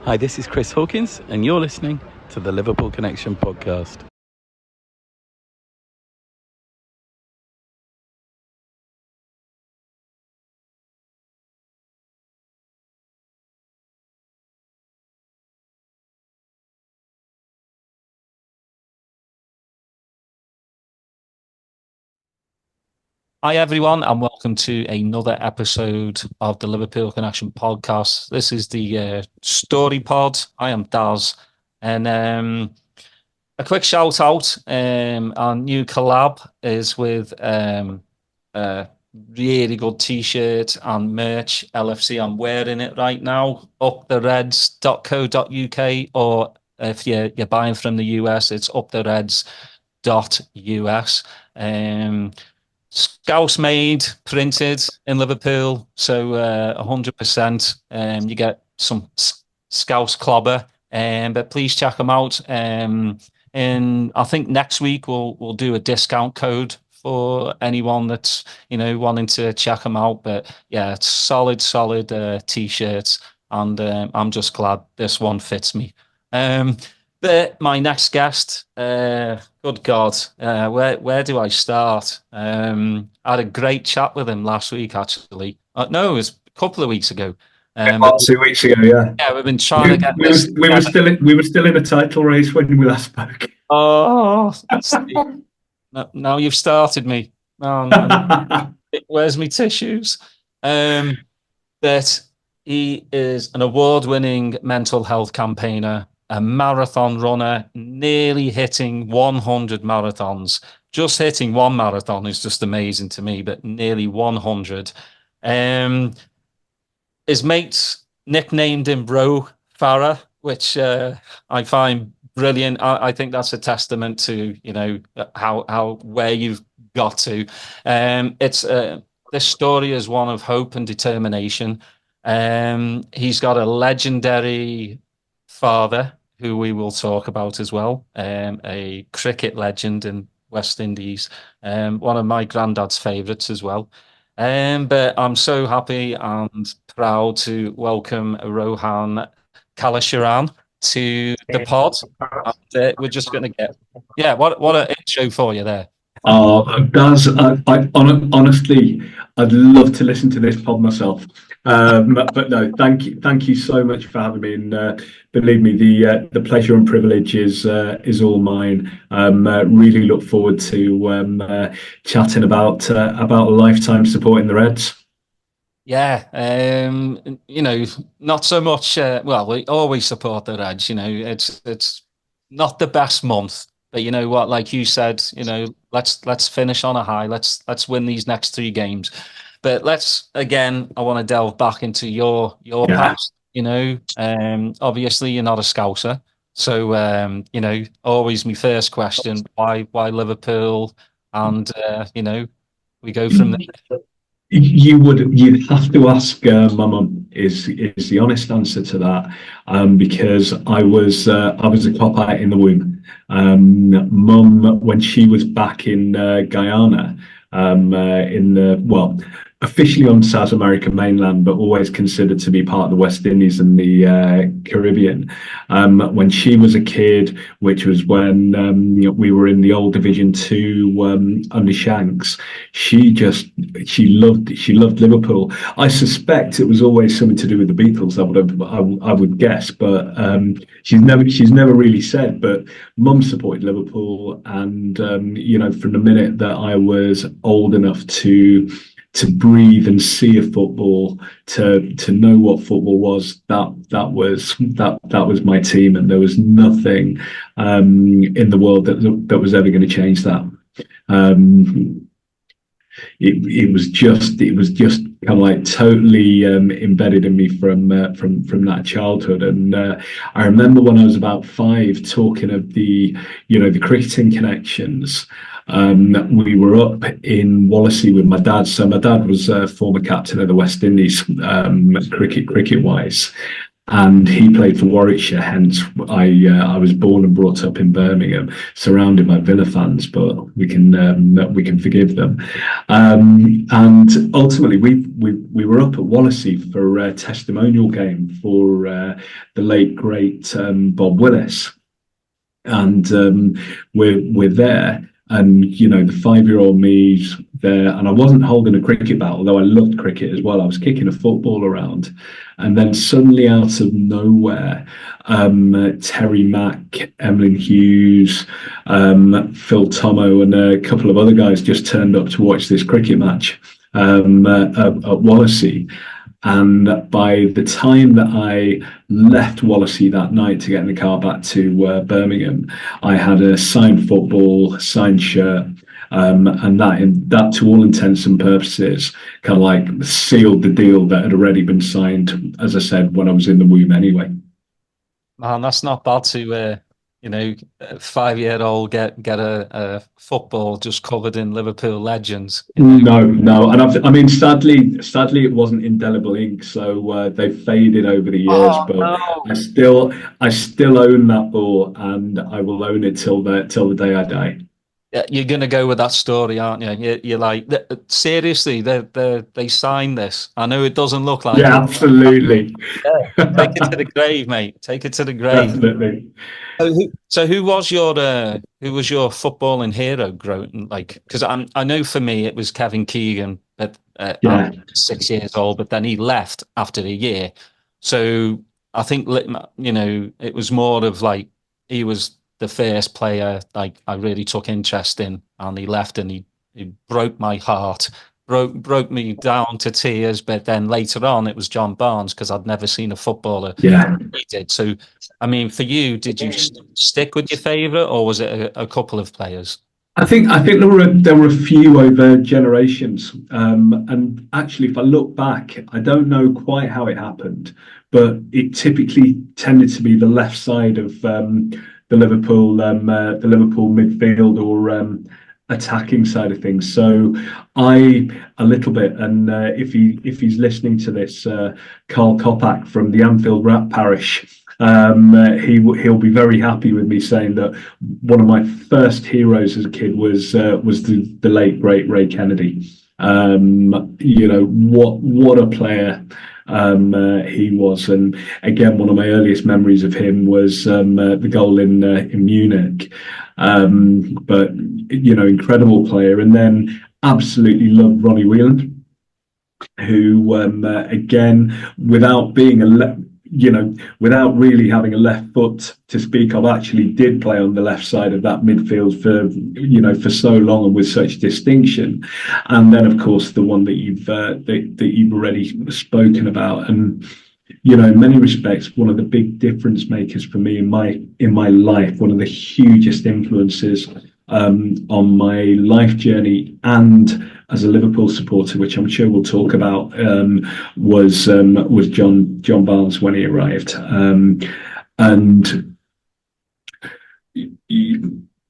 Hi, this is Chris Hawkins, and you're listening to the Liverpool Connection podcast. Hi, everyone, and welcome to another episode of the Liverpool Connection podcast. This is the Story Pod. I am Daz, and a quick shout out. Our new collab is with a really good t-shirt and merch. LFC, I'm wearing it right now. upthereds.co.uk, or if you're buying from the US, it's upthereds.us. Scouse made, printed in Liverpool, so 100%. You get some Scouse clobber, but please check them out. And I think next week we'll do a discount code for anyone that's wanting to check them out. But yeah, it's solid t-shirts, and I'm just glad this one fits me. But my next guest, good God, where do I start? I had a great chat with him last week, actually. No, it was a couple of weeks ago. 2 weeks ago, yeah. Yeah, we've been trying to get this. We were still in a title race when we last spoke. Oh, now you've started me. Where's my tissues? But he is an award-winning mental health campaigner, a marathon runner, nearly hitting 100 marathons. Just hitting one marathon is just amazing to me, but nearly 100. His mates nicknamed him Bro Farah, which I find brilliant. I think that's a testament to how where you've got to. This story is one of hope and determination. He's got a legendary father who we will talk about as well, a cricket legend in West Indies, one of my granddad's favourites as well. But I'm so happy and proud to welcome Rohan Kallicharan to the pod. And, we're just going to get, what an intro for you there. Daz, honestly, I'd love to listen to this pod myself. But no, thank you so much for having me. And believe me, the pleasure and privilege is all mine. Really look forward to chatting about a lifetime supporting the Reds. Yeah, not so much. Well, we always support the Reds. It's not the best month, but you know what? Like you said, let's finish on a high. Let's win these next 3 games. But I want to delve back into your past. Obviously you're not a Scouser, so always my first question: why Liverpool? And we go from there. You'd have to ask my mum is the honest answer to that, because I was a cop out in the womb. Mum, when she was back in Guyana, officially on South American mainland, but always considered to be part of the West Indies and the Caribbean. When she was a kid, which was when we were in the old Division 2 under Shanks, she loved Liverpool. I suspect it was always something to do with the Beatles. I would guess, but she's never really said. But Mum supported Liverpool, and from the minute that I was old enough to breathe and see a football, to know what football was, that was my team, and there was nothing in the world that was ever going to change that. It was just kind of like totally embedded in me from that childhood. And I remember when I was about 5, talking of the cricketing connections. We were up in Wallasey with my dad. So my dad was a former captain of the West Indies, cricket wise. and he played for Warwickshire. Hence, I was born and brought up in Birmingham, surrounded by Villa fans, but we can forgive them. And ultimately, we were up at Wallasey for a testimonial game for the late great Bob Willis, and we're there. And, you know, the 5-year-old me's there, and I wasn't holding a cricket bat, although I loved cricket as well. I was kicking a football around. And then suddenly out of nowhere, Terry Mack, Emlyn Hughes, Phil Tomo, and a couple of other guys just turned up to watch this cricket match at Wallasey. And by the time that I left Wallasey that night to get in the car back to Birmingham, I had a signed football, signed shirt, and that, to all intents and purposes, kind of like sealed the deal that had already been signed, as I said, when I was in the womb anyway. Man, that's not bad to you know, a 5-year-old get a football just covered in Liverpool legends. You know? No, and I mean, sadly, it wasn't indelible ink, so they faded over the years. But no. I still own that ball, and I will own it till the day I die. Yeah, you're gonna go with that story, aren't you? You're like, seriously, they signed this. I know it doesn't look like. Yeah, it. Absolutely. Yeah, take it to the grave, mate. Take it to the grave. Definitely. So who was your footballing hero growing? Like, because I know for me it was Kevin Keegan at I'm 6 years old, but then he left after a year. So I think, you know, it was more of like he was the first player like I really took interest in, and he left, and he broke my heart, broke me down to tears. But then later on, it was John Barnes, because I'd never seen a footballer. Yeah, he did. So, I mean, for you, did you stick with your favourite, or was it a couple of players? I think there were a few over generations, and actually, if I look back, I don't know quite how it happened, but it typically tended to be the left side of the Liverpool midfield or attacking side of things. So a little bit, and if he's listening to this, Carl Kopak from the Anfield Rat Parish, he'll be very happy with me saying that one of my first heroes as a kid was the late great Ray Kennedy. You know, what a player he was, and again, one of my earliest memories of him was the goal in Munich. But you know, incredible player. And then absolutely loved Ronnie Whelan, who again, without being without really having a left foot to speak of, actually did play on the left side of that midfield for so long and with such distinction. And then, of course, the one that you've already spoken about, and you know, in many respects, one of the big difference makers for me in my life, one of the hugest influences on my life journey and as a Liverpool supporter, which I'm sure we'll talk about, was John Barnes when he arrived. And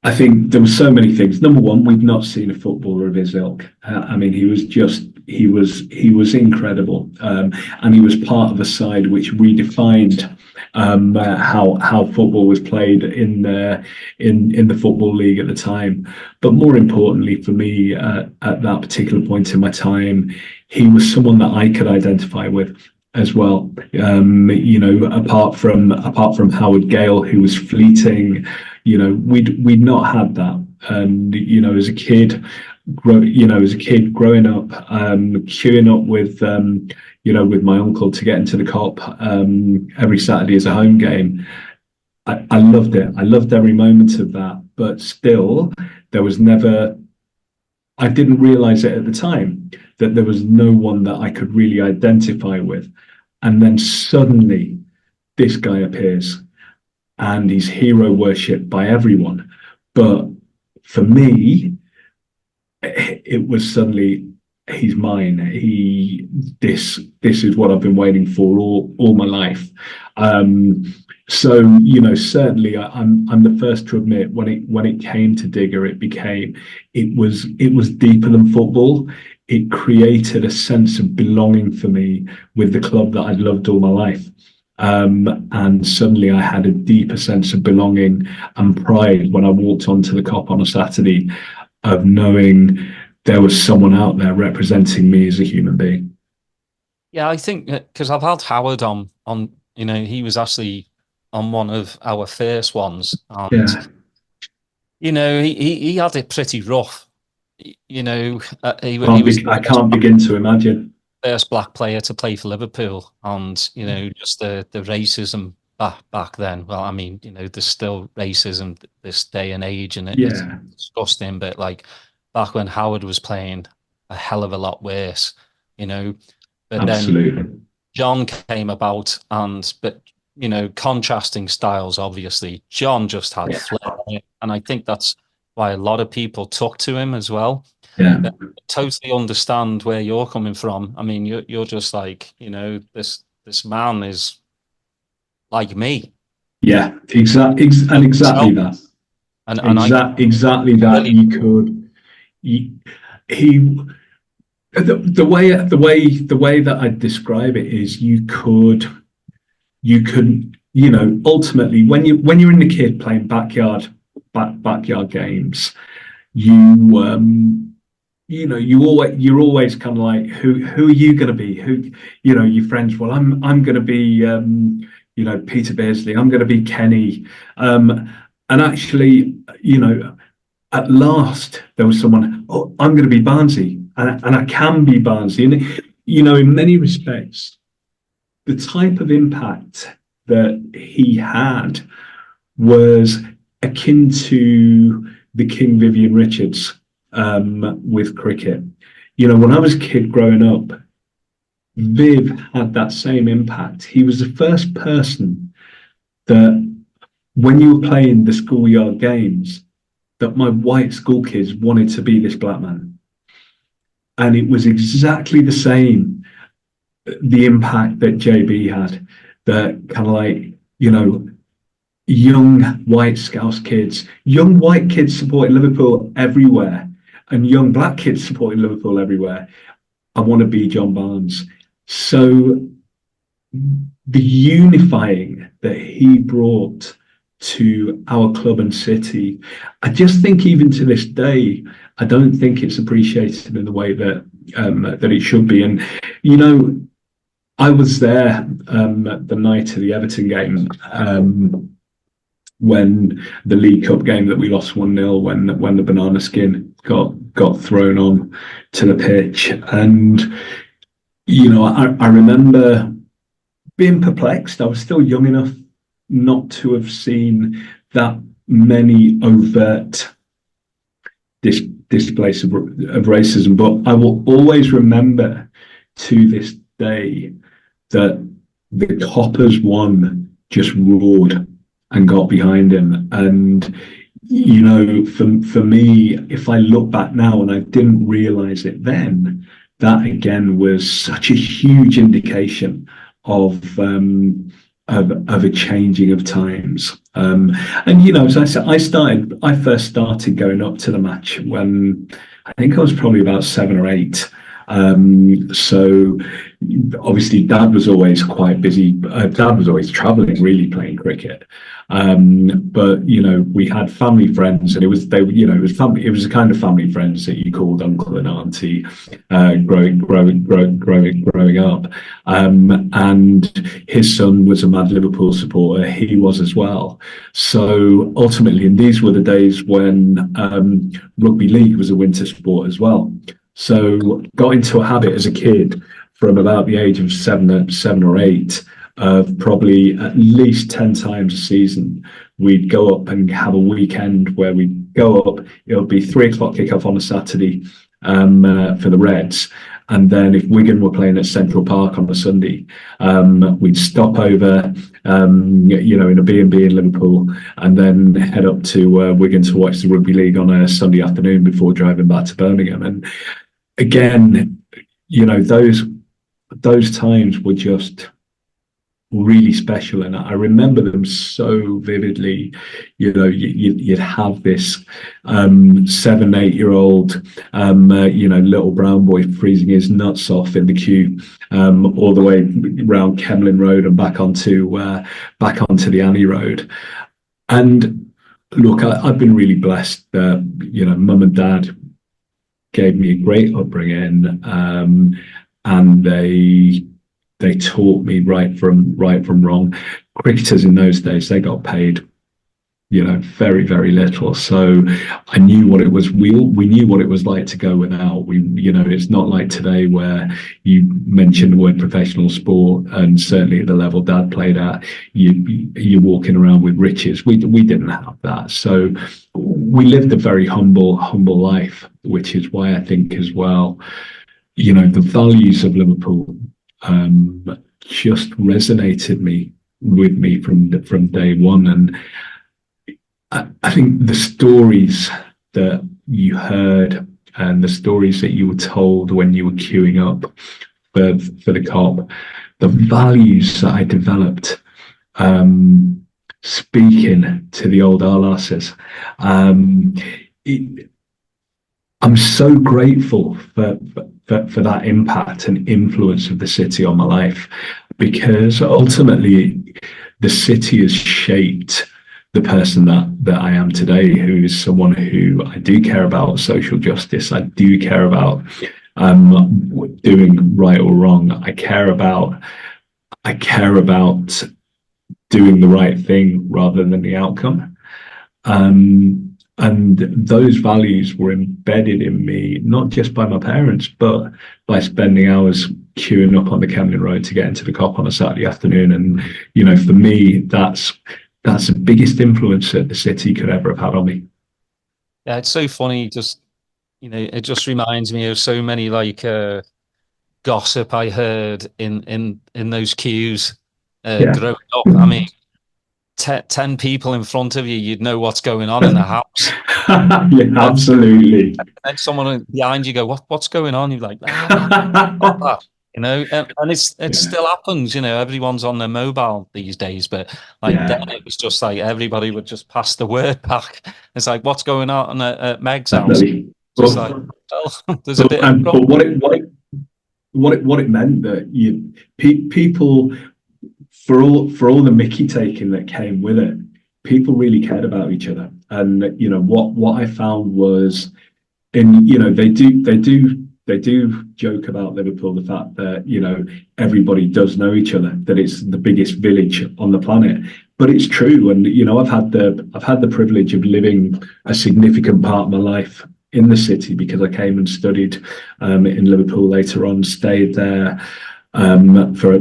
I think there were so many things. Number one, we've not seen a footballer of his ilk. I mean, he was incredible, and he was part of a side which redefined how football was played in the Football League at the time. But more importantly for me, at that particular point in my time, he was someone that I could identify with as well. You know, apart from Howard Gale, who was fleeting, you know, we'd not had that. And you know, as a kid growing up, queuing up with my uncle to get into the Cop every Saturday as a home game. I loved it. I loved every moment of that. But still, there was never. I didn't realise it at the time that there was no one that I could really identify with. And then suddenly, this guy appears, and he's hero worshipped by everyone. But for me, it was suddenly, he's mine. This is what I've been waiting for all my life. So you know, certainly I'm the first to admit when it came to Digger, it was deeper than football. It created a sense of belonging for me with the club that I'd loved all my life. And suddenly I had a deeper sense of belonging and pride when I walked onto the Cop on a Saturday, of knowing there was someone out there representing me as a human being. Yeah, I think because I've had Howard on, he was actually on one of our first ones, and Yeah. he had it pretty rough. He was I can't begin to imagine. the first black player to play for Liverpool, and just the racism back then. Well, I mean, there's still racism this day and age, and it's Yeah, disgusting. But like back when Howard was playing, a hell of a lot worse. But absolutely. then John came about, but contrasting styles. Obviously, John just had flair, and I think that's why a lot of people took to him as well. Yeah. But I totally understand where you're coming from. I mean, you're just like, this man is like me. Yeah, exactly that. Exactly that. Really, You could, he, the way that I describe it is you could, ultimately when you're in the kid playing backyard games, you're always kind of like, who are you going to be? Who, your friends, well, I'm going to be, Peter Beardsley, I'm going to be Kenny. And actually, at last there was someone, oh, I'm going to be Barnsley, and I can be Barnsley. And, in many respects, the type of impact that he had was akin to the King Vivian Richards with cricket. When I was a kid growing up, Viv had that same impact. He was the first person that, when you were playing the schoolyard games, that my white school kids wanted to be this black man. And it was exactly the same, the impact that JB had, that kind of like, young white Scouse kids, young white kids supporting Liverpool everywhere, and young black kids supporting Liverpool everywhere. I want to be John Barnes. So the unifying that he brought to our club and city, I just think even to this day, I don't think it's appreciated in the way that it should be. And I was there the night of the Everton game, when the League Cup game that we lost 1-0, when the banana skin got thrown on to the pitch. And I remember being perplexed. I was still young enough not to have seen that many overt displays of racism, but I will always remember to this day that the Coppers won just roared and got behind him. And for me, if I look back now, and I didn't realize it then, that again was such a huge indication of a changing of times. As I said, I first started going up to the match when I think I was probably about 7 or 8. So obviously Dad was always quite busy. Dad was always traveling, really, playing cricket. But we had family friends, and it was family. It was the kind of family friends that you called uncle and auntie, growing up. And his son was a mad Liverpool supporter. He was as well. So ultimately, and these were the days when rugby league was a winter sport as well. So got into a habit as a kid from about the age of 7 or 8 of probably at least 10 times a season. We'd go up and have a weekend where we'd go up. It'll be 3 o'clock kickoff on a Saturday for the Reds. And then if Wigan were playing at Central Park on a Sunday, we'd stop over, in a B&B in Liverpool, and then head up to Wigan to watch the rugby league on a Sunday afternoon before driving back to Birmingham. And again, those times were just really special, and I remember them so vividly. You'd have this 7, 8 year old, little brown boy freezing his nuts off in the queue, all the way around Kemlyn Road and back onto the Annie Road. And look, I've been really blessed that mum and dad gave me a great upbringing, and they taught me right from wrong. Cricketers in those days, they got paid, very, very little. So I knew what it was. We knew what it was like to go without. It's not like today where you mentioned the word professional sport, and certainly at the level Dad played at, you're walking around with riches. We didn't have that. So we lived a very humble life, which is why I think as well, the values of Liverpool just resonated with me from day one. And I think the stories that you heard and the stories that you were told when you were queuing up for the Cop, the values that I developed speaking to the old R-lasses, I'm so grateful for that impact and influence of the city on my life, because ultimately the city has shaped the person that I am today, who is someone who I do care about social justice. I do care about doing right or wrong. I care about doing the right thing rather than the outcome. And those values were embedded in me, not just by my parents, but by spending hours queuing up on the Kemlyn Road to get into the Cop on a Saturday afternoon. And, for me, that's the biggest influence that the city could ever have had on me. Yeah, it's so funny. It just reminds me of so many gossip I heard in those queues growing up. I mean, 10 people in front of you, you'd know what's going on in the house. Yeah, absolutely. And someone behind you go, what's going on? You're like, not that. And it still happens. Everyone's on their mobile these days, but then it was just like everybody would just pass the word back. It's like, what's going on at Meg's house? Just there's a bit. But what it meant that people, for all the Mickey taking that came with it, people really cared about each other. And what I found was, they do joke about Liverpool, the fact that everybody does know each other, that it's the biggest village on the planet. But it's true, and I've had the privilege of living a significant part of my life in the city, because I came and studied in Liverpool later on, stayed there for a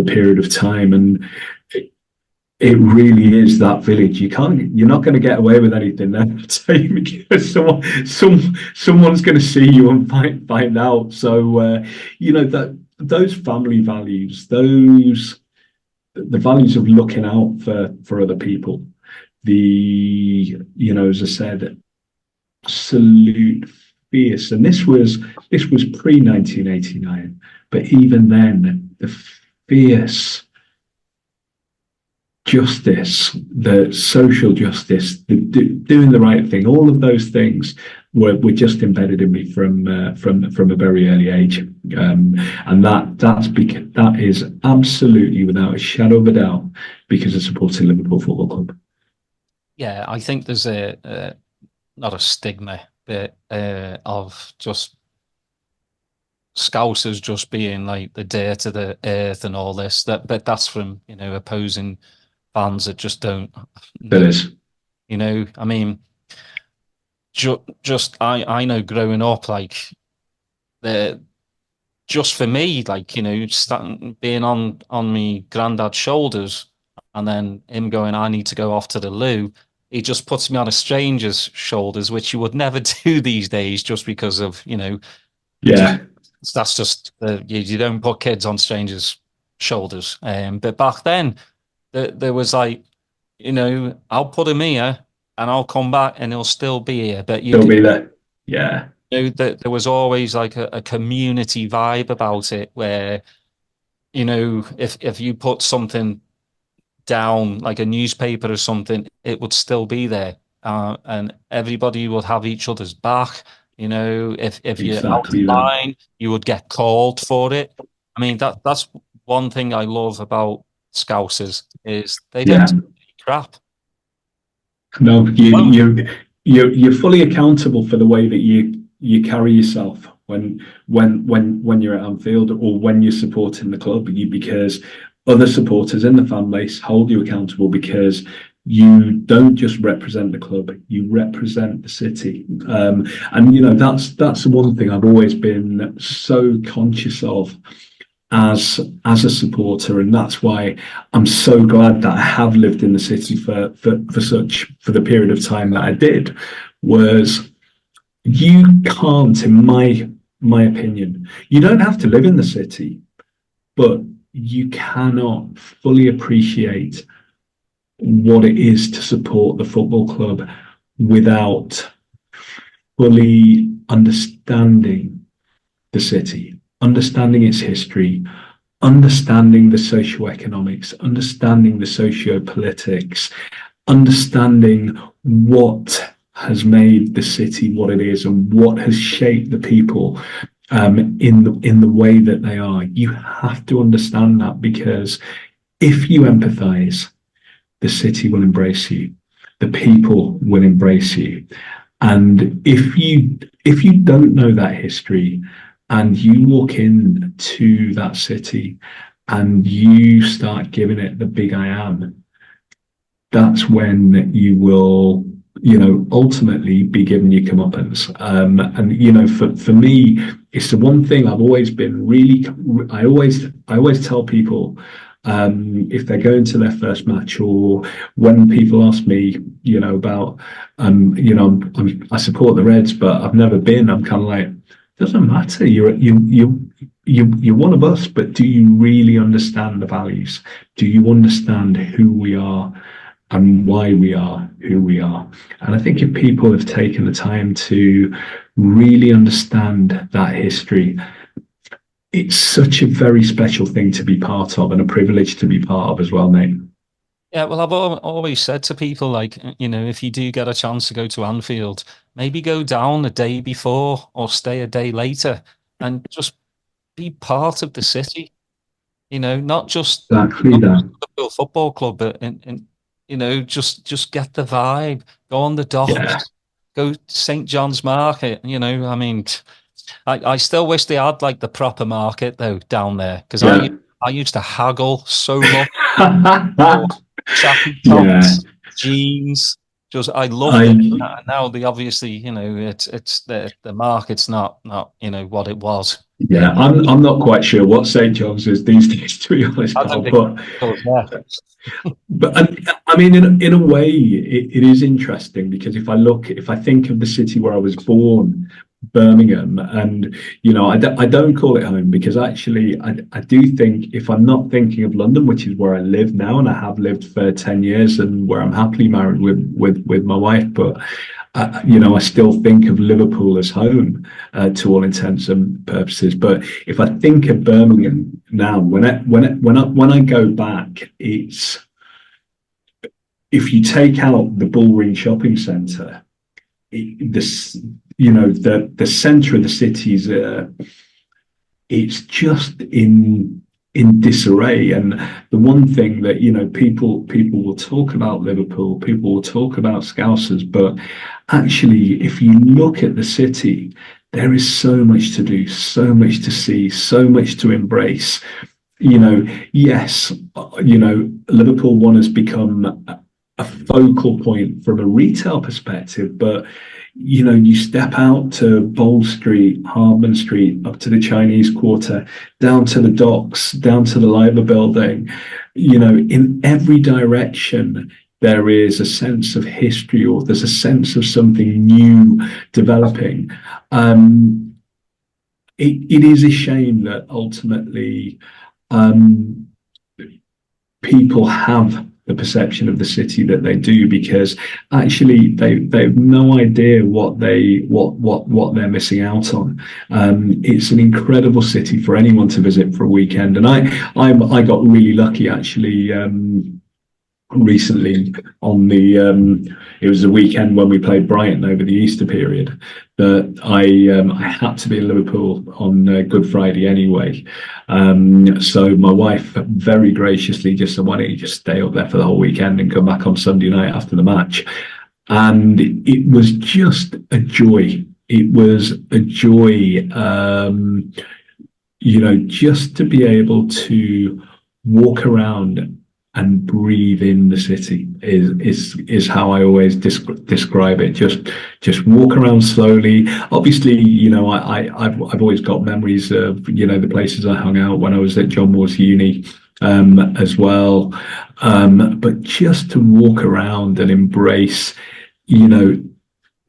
period of time, and it really is that village. You're not going to get away with anything there, because someone's going to see you and find out. So those family values, the values of looking out for other people, as I said, absolute fierce. And this was pre-1989, but even then, the fierce justice, the social justice, doing the right thing, all of those things were just embedded in me from a very early age, and that is absolutely, without a shadow of a doubt, because of supporting Liverpool Football Club. Yeah, I think there's not a stigma, but of just Scousers just being like the dirt to the earth and all this. But that's from opposing fans that just don't. That is. I mean, I know growing up, just for me, being on me granddad's shoulders, and then him going, I need to go off to the loo. He just puts me on a stranger's shoulders, which you would never do these days, just because of Yeah. That's just you don't put kids on strangers' shoulders. But back then, there was I'll put him here and I'll come back and he'll still be here. But he'll be there. Yeah. There was always a community vibe about it, where you know, if you put something down, like a newspaper or something, it would still be there, and everybody would have each other's back. You know, if you're out of Exactly that. line, you would get called for it. I mean, that's one thing I love about Scousers is they don't Yeah. take any crap. No, Well, you're fully accountable for the way that you carry yourself when you're at Anfield or when you're supporting the club. Because other supporters in the fan base hold you accountable because you don't just represent the club, you represent the city. And you know that's the one thing I've always been so conscious of as a supporter, and that's why I'm so glad that I have lived in the city for the period of time that I did. Was you can't, in my opinion, you don't have to live in the city, but you cannot fully appreciate what it is to support the football club without fully understanding the city, understanding its history, understanding the socioeconomics, understanding the sociopolitics, understanding what has made the city what it is and what has shaped the people in the way that they are. You have to understand that, because if you empathize, the city will embrace you, the people will embrace you. And if you don't know that history and you walk into that city and you start giving it the big I am, that's when you will, you know, ultimately be given your comeuppance. And you know, for me, it's the one thing I've always been really. I always tell people, if they're going to their first match, or when people ask me, you know, about, you know, I support the Reds, but I've never been. I'm kind of like, doesn't matter. You're one of us, but do you really understand the values? Do you understand who we are and why we are who we are? And I think if people have taken the time to really understand that history, it's such a very special thing to be part of and a privilege to be part of as well, mate. yeah, well, I've always said to people, like, you know, if you do get a chance to go to Anfield, maybe go down the day before or stay a day later and just be part of the city. You know, Exactly not just that. the Liverpool Football Club, but you know, just get the vibe. Go on the Yeah. docks, go to St. John's Market. You know, I mean, I still wish they had like the proper market though down there, because Yeah. I used to haggle so much. Chappy Yeah. tops, jeans. Just I loved it. I Now the obviously, you know, it's the market's not you know what it was. Yeah, I'm not quite sure what St. John's is these days, to be honest, I Carl. don't think it was there. But I mean, in a way, it is interesting, because if I think of the city where I was born, Birmingham, and you know, I don't call it home, because actually, I do think, if I'm not thinking of London, which is where I live now, and I have lived for 10 years, and where I'm happily married with my wife, but you know, I still think of Liverpool as home, to all intents and purposes. But if I think of Birmingham now, when I go back, it's, if you take out the Bullring Shopping Centre, this, you know, the centre of the city is, it's just in disarray. And the one thing that, you know, people will talk about Liverpool, people will talk about Scousers, but actually, if you look at the city, there is so much to do, so much to see, so much to embrace. You know, yes, you know, Liverpool One has become a focal point from a retail perspective, but you know, you step out to Bold Street, Hardman Street, up to the Chinese Quarter, down to the docks, down to the Liver Building. You know, in every direction, there is a sense of history, or there's a sense of something new developing. It is a shame that ultimately, people have the perception of the city that they do, because actually they've no idea what they're missing out on. It's an incredible city for anyone to visit for a weekend, and I got really lucky actually. Recently on the it was a weekend when we played Brighton over the Easter period, that I had to be in Liverpool on Good Friday anyway, so my wife very graciously just said, why don't you just stay up there for the whole weekend and come back on Sunday night after the match. And it was just a joy. It was a joy, just to be able to walk around and breathe in the city is how I always describe it. Just walk around slowly. Obviously, I've always got memories of the places I hung out when I was at John Moores Uni as well. But just to walk around and embrace, the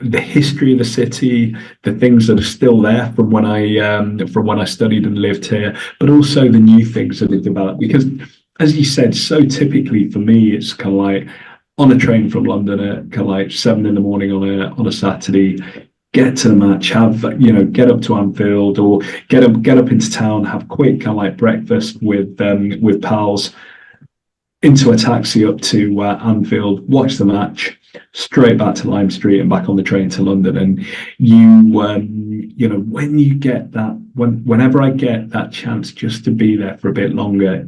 history of the city, the things that are still there from when I studied and lived here, but also the new things that have developed. Because, as you said, so typically for me, it's kind of like on a train from London at kind of like 7 a.m. on a Saturday, get to the match, get up to Anfield or get up into town, have quick kind of like breakfast with pals, into a taxi up to Anfield, watch the match, straight back to Lime Street and back on the train to London. And when you get that, whenever I get that chance just to be there for a bit longer,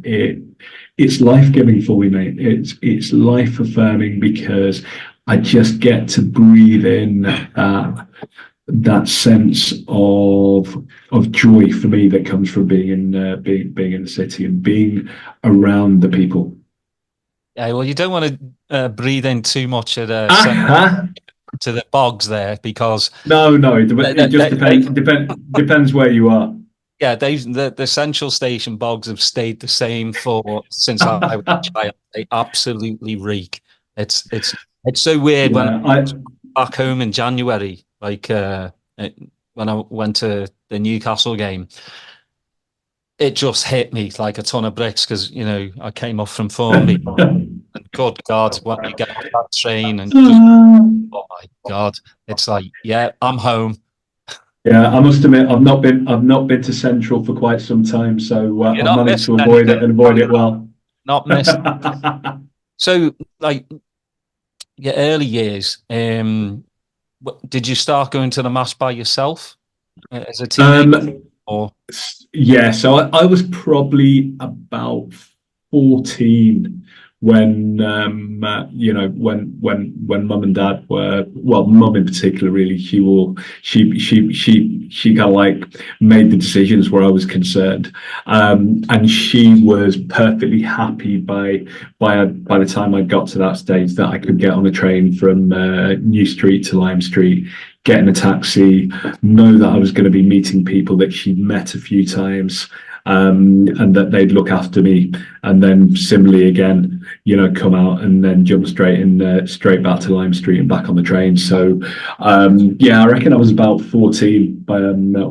it's life-giving for me, mate. It's life-affirming, because I just get to breathe in that sense of joy for me that comes from being in the city and being around the people. Yeah, well, you don't want to breathe in too much at to the bogs there, because no, it just depends where you are. Yeah, the Central Station bogs have stayed the same since I was a child. They absolutely reek. It's so weird when I back home in January, like when I went to the Newcastle game. It just hit me like a ton of bricks, because I came off from Formby, and good God, when you get off that train and just, oh my God, it's like, yeah, I'm home. Yeah, I must admit, I've not been to Central for quite some time, so I've managed to avoid it well. Not missed. So, like, your early years, did you start going to the match by yourself as a teenager? Yeah, so I was probably about 14 when when mum and dad were, well, mum in particular, really, she kind of like made the decisions where I was concerned, and she was perfectly happy by the time I got to that stage that I could get on a train from New Street to Lime Street, get in a taxi, know that I was going to be meeting people that she'd met a few times, and that they'd look after me, and then similarly again, come out and then jump straight back to Lime Street and back on the train. So I reckon I was about 14 when I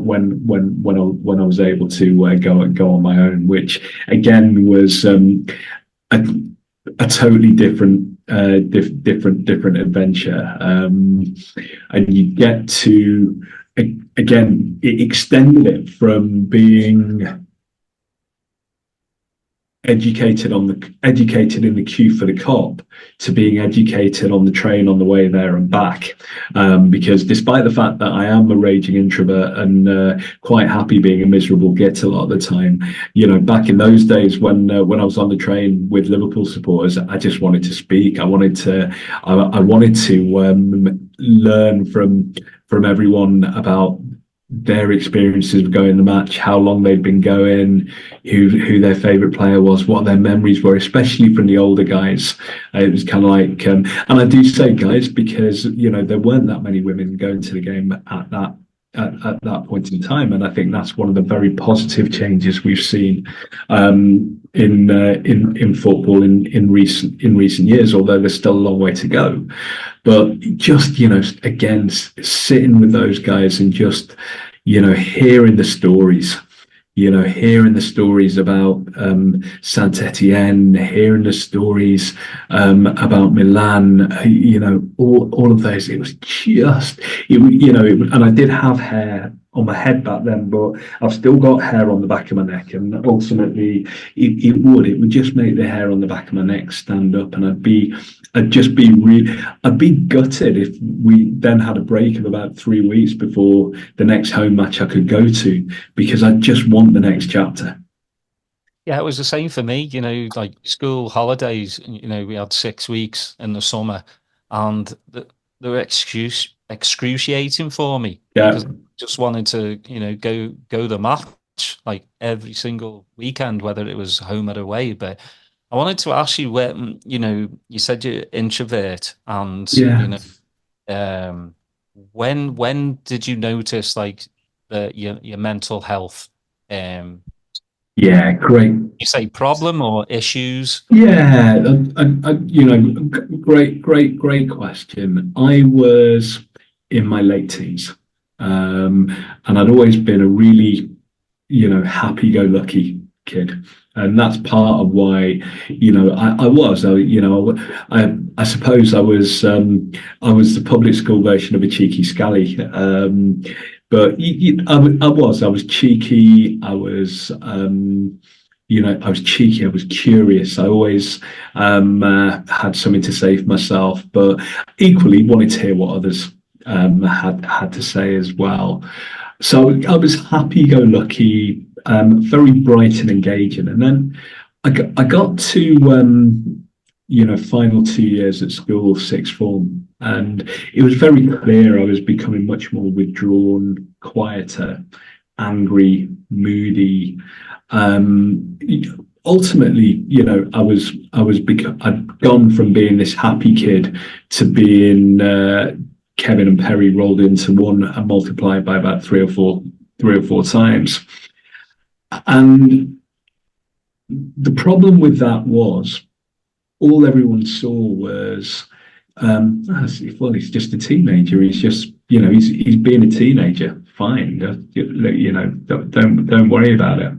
was able to go on my own, which again was a totally different adventure, and you get to, again, it extended it from being educated in the queue for the cop to being educated on the train on the way there and back, because despite the fact that I am a raging introvert and quite happy being a miserable git a lot of the time, back in those days when I was on the train with Liverpool supporters, I just wanted to speak. I wanted to learn from everyone about their experiences of going to the match, how long they'd been going, who their favourite player was, what their memories were, especially from the older guys. It was kind of like, and I do say guys because there weren't that many women going to the game at that point in time, and I think that's one of the very positive changes we've seen in football in recent years. Although there's still a long way to go, but just again, sitting with those guys and just hearing the stories, hearing the stories about Saint Etienne, hearing the stories about Milan, all of those. It was just, and I did have hair on my head back then, but I've still got hair on the back of my neck, and ultimately it would just make the hair on the back of my neck stand up, and I'd be gutted if we then had a break of about 3 weeks before the next home match I could go to, because I just want the next chapter. Yeah, it was the same for me, like school holidays, we had 6 weeks in the summer, and they were excruciating for me. Yeah. Because I just wanted to, go the match like every single weekend, whether it was home or away. But I wanted to ask you, you said you're introvert, and when did you notice like your mental health? Yeah, great. You say problem or issues? Yeah, great question. I was in my late teens, and I'd always been a really, happy-go-lucky kid, and that's part of why, I suppose I was the public school version of a cheeky scally. But I was cheeky. I was cheeky. I was curious. I always had something to say for myself, but equally wanted to hear what others had to say as well. So I was happy-go-lucky, very bright and engaging. And then I got to final 2 years at school, sixth form, and it was very clear I was becoming much more withdrawn, quieter, angry, moody. Ultimately, I'd gone from being this happy kid to being Kevin and Perry rolled into one and multiplied by about three or four times. And the problem with that was all everyone saw was, he's just a teenager. He's just, he's being a teenager. Fine, don't worry about it.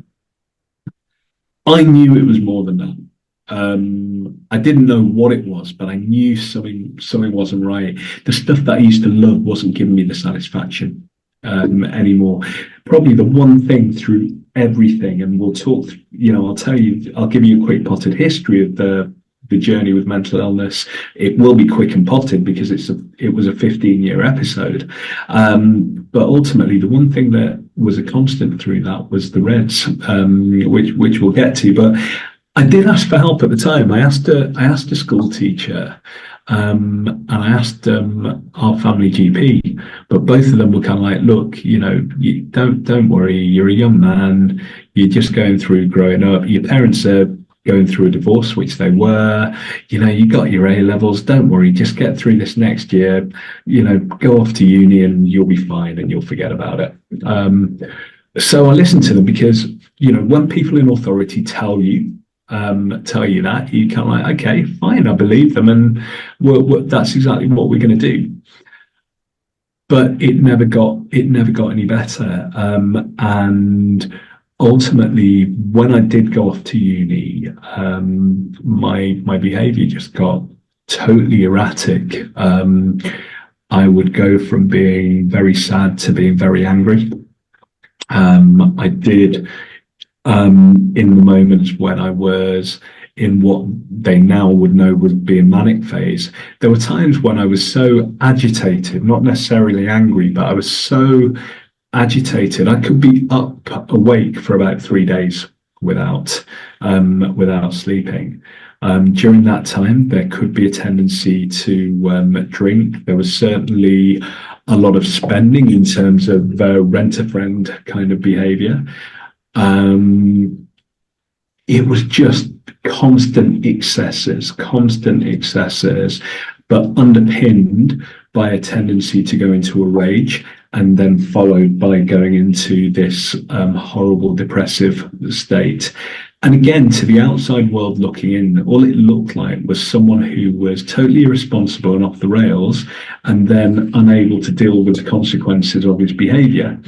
I knew it was more than that. I didn't know what it was, but I knew something wasn't right. The stuff that I used to love wasn't giving me the satisfaction anymore. Probably the one thing through everything, and we'll talk, I'll give you a quick potted history of the journey with mental illness. It will be quick and potted because it was a 15-year episode. But ultimately, the one thing that was a constant through that was the Reds, which we'll get to. But I did ask for help at the time. I asked a school teacher, and I asked our family GP, but both of them were kind of like, look, you don't worry, you're a young man, you're just going through growing up, your parents are going through a divorce, which they were, you got your A levels, don't worry, just get through this next year, go off to uni and you'll be fine and you'll forget about it. So I listened to them because, when people in authority tell you that, you kind of like, okay, fine, I believe them, and that's exactly what we're going to do. But it never got any better, and ultimately, when I did go off to uni, my behaviour just got totally erratic. I would go from being very sad to being very angry. I did. In the moments when I was in what they now would know would be a manic phase, there were times when I was so agitated, not necessarily angry, but I was so agitated, I could be awake for about 3 days without sleeping. During that time, there could be a tendency to drink. There was certainly a lot of spending in terms of rent-a-friend kind of behaviour. It was just constant excesses, but underpinned by a tendency to go into a rage, and then followed by going into this horrible depressive state. And again, to the outside world looking in, all it looked like was someone who was totally irresponsible and off the rails, and then unable to deal with the consequences of his behaviour.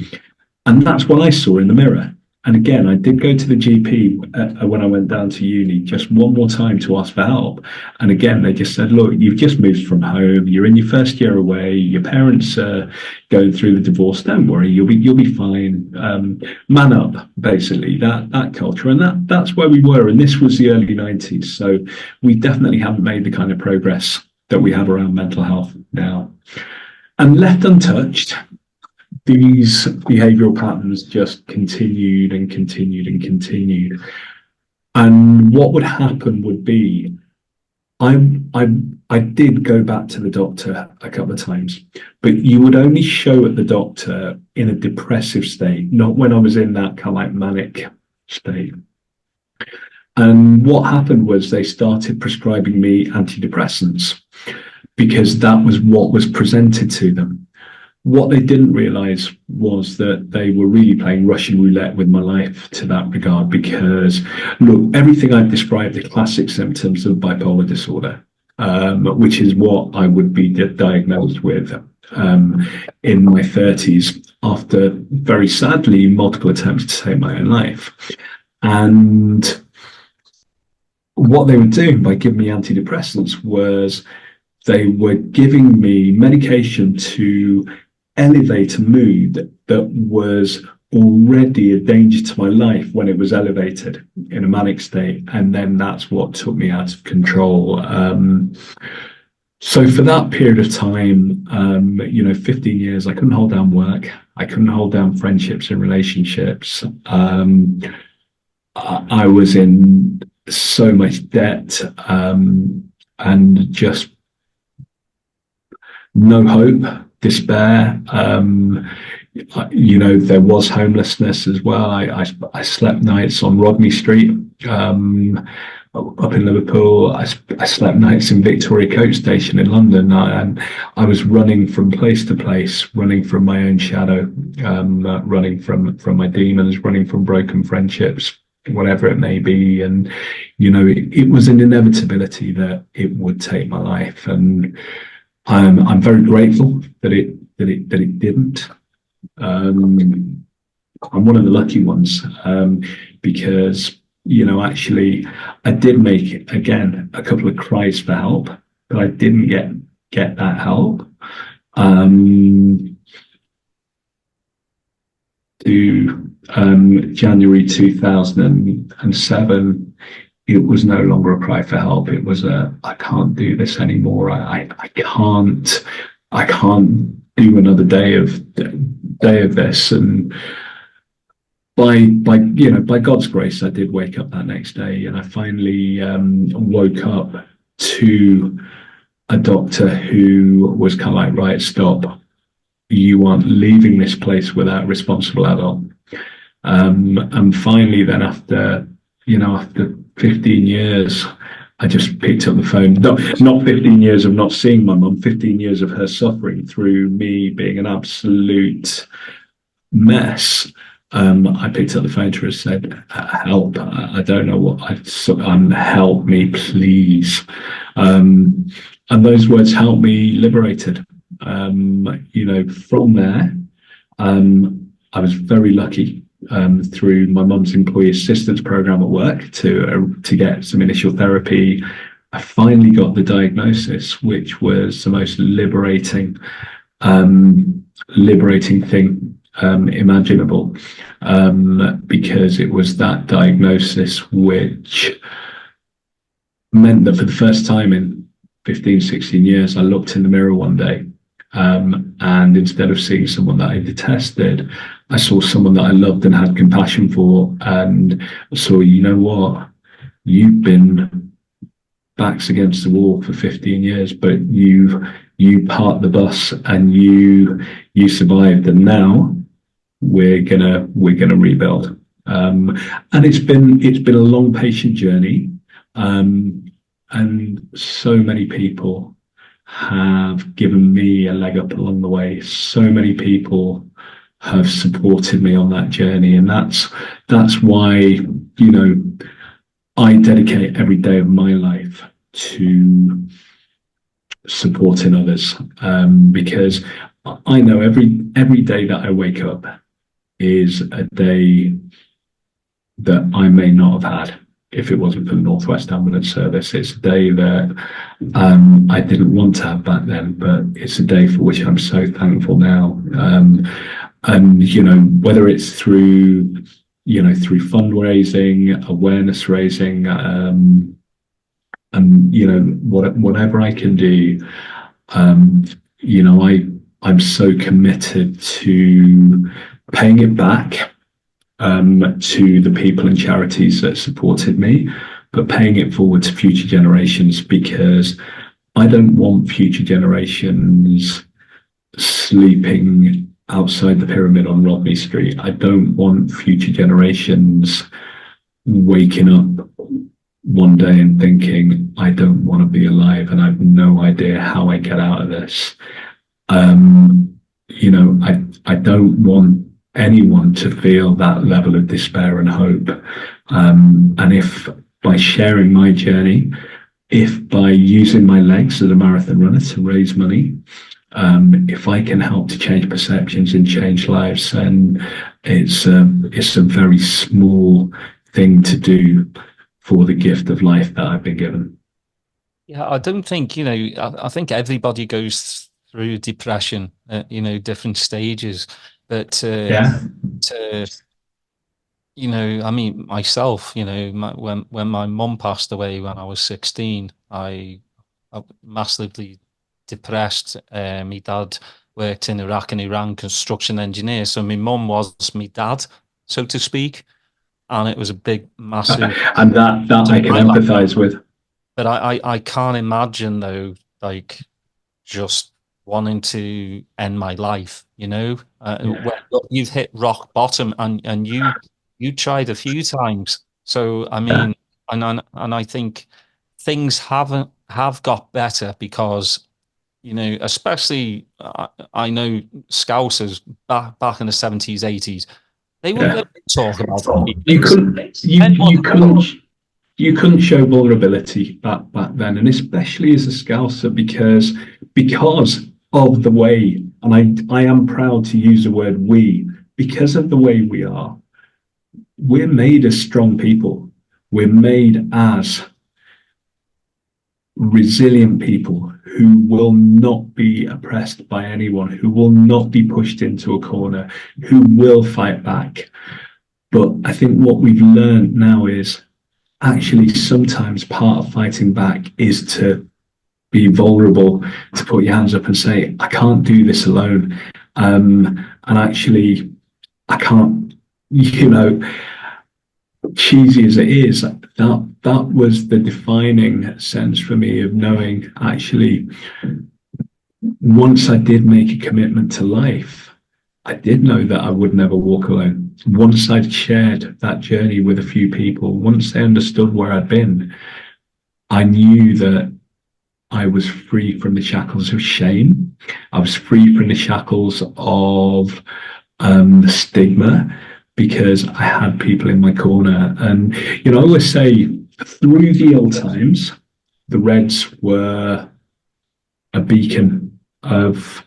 And that's what I saw in the mirror. And again, I did go to the GP when I went down to uni just one more time to ask for help. And again, they just said, look, you've just moved from home. You're in your first year away. Your parents are going through the divorce. Don't worry, you'll be fine. Man up, basically, that culture. And that's where we were. And this was the early 90s. So we definitely haven't made the kind of progress that we have around mental health now. And left untouched, these behavioral patterns just continued and continued and continued. And what would happen would be, I did go back to the doctor a couple of times, but you would only show at the doctor in a depressive state, not when I was in that kind of like manic state. And what happened was they started prescribing me antidepressants because that was what was presented to them. What they didn't realize was that they were really playing Russian roulette with my life to that regard, because look, everything I've described, the classic symptoms of bipolar disorder, which is what I would be diagnosed with in my 30s after, very sadly, multiple attempts to take my own life. And what they were doing by giving me antidepressants was they were giving me medication to elevate a mood that was already a danger to my life when it was elevated in a manic state. And then that's what took me out of control. So for that period of time, 15 years, I couldn't hold down work. I couldn't hold down friendships and relationships. I was in so much debt and just no hope, despair. There was homelessness as well. I slept nights on Rodney Street up in Liverpool. I slept nights in Victoria Coach Station in London, and I was running from place to place, running from my own shadow, running from my demons, running from broken friendships, whatever it may be. And it was an inevitability that it would take my life, and I'm very grateful that it didn't. I'm one of the lucky ones, because actually I did make, again, a couple of cries for help, but I didn't get that help. To January 2007, it was no longer a cry for help. It was I can't do this anymore. I can't do another day of this. And by God's grace, I did wake up that next day, and I finally woke up to a doctor who was kind of like, right, stop. You aren't leaving this place without a responsible adult. And finally, then after 15 years, I just picked up the phone. Not 15 years of not seeing my mum, 15 years of her suffering through me being an absolute mess. I picked up the phone to her and said, help. I don't know what help me, please. And those words helped me liberated. From there, I was very lucky through my mum's employee assistance program at work to get some initial therapy. I finally got the diagnosis, which was the most liberating thing imaginable, because it was that diagnosis which meant that for the first time in 15, 16 years, I looked in the mirror one day, and instead of seeing someone that I detested, I saw someone that I loved and had compassion for. And I saw, you know what, you've been backs against the wall for 15 years, but you parked the bus and you survived, and now we're gonna rebuild. And it's been a long, patient journey, and so many people have given me a leg up along the way. So many people have supported me on that journey, and that's why I dedicate every day of my life to supporting others, because I know every day that I wake up is a day that I may not have had if it wasn't for the Northwest Ambulance Service. It's a day that I didn't want to have back then, but it's a day for which I'm so thankful now. And whether it's through fundraising, awareness raising, and whatever I can do, I'm so committed to paying it back to the people and charities that supported me, but paying it forward to future generations, because I don't want future generations sleeping outside the pyramid on Rodney Street. I don't want future generations waking up one day and thinking, I don't want to be alive and I have no idea how I get out of this. I don't want anyone to feel that level of despair and hope. And if by sharing my journey, if by using my legs as a marathon runner to raise money, if I can help to change perceptions and change lives, then it's a very small thing to do for the gift of life that I've been given. Yeah, I don't think, I think everybody goes through depression at, different stages. But, I mean, myself, when my mum passed away when I was 16, I massively depressed. My dad worked in Iraq and Iran, construction engineer. So my mum was my dad, so to speak. And it was a big, massive... and that I can empathise with. But I can't imagine, though, like, just wanting to end my life, you've hit rock bottom and you tried a few times. So, I mean, and I think things have got better because, especially I know Scousers back in the 70s, 80s, they wouldn't talk about it. You couldn't show vulnerability back then, and especially as a Scouser, because of the way, and I am proud to use the word we, because of the way we are, we're made as strong people. We're made as resilient people who will not be oppressed by anyone, who will not be pushed into a corner, who will fight back. But I think what we've learned now is actually sometimes part of fighting back is to be vulnerable, to put your hands up and say, I can't do this alone. And actually, I can't, cheesy as it is, that was the defining sense for me of knowing, actually, once I did make a commitment to life, I did know that I would never walk alone. Once I'd shared that journey with a few people, once they understood where I'd been, I knew that I was free from the shackles of shame. I was free from the shackles of the stigma, because I had people in my corner. And, I always say, through the old times, the Reds were a beacon of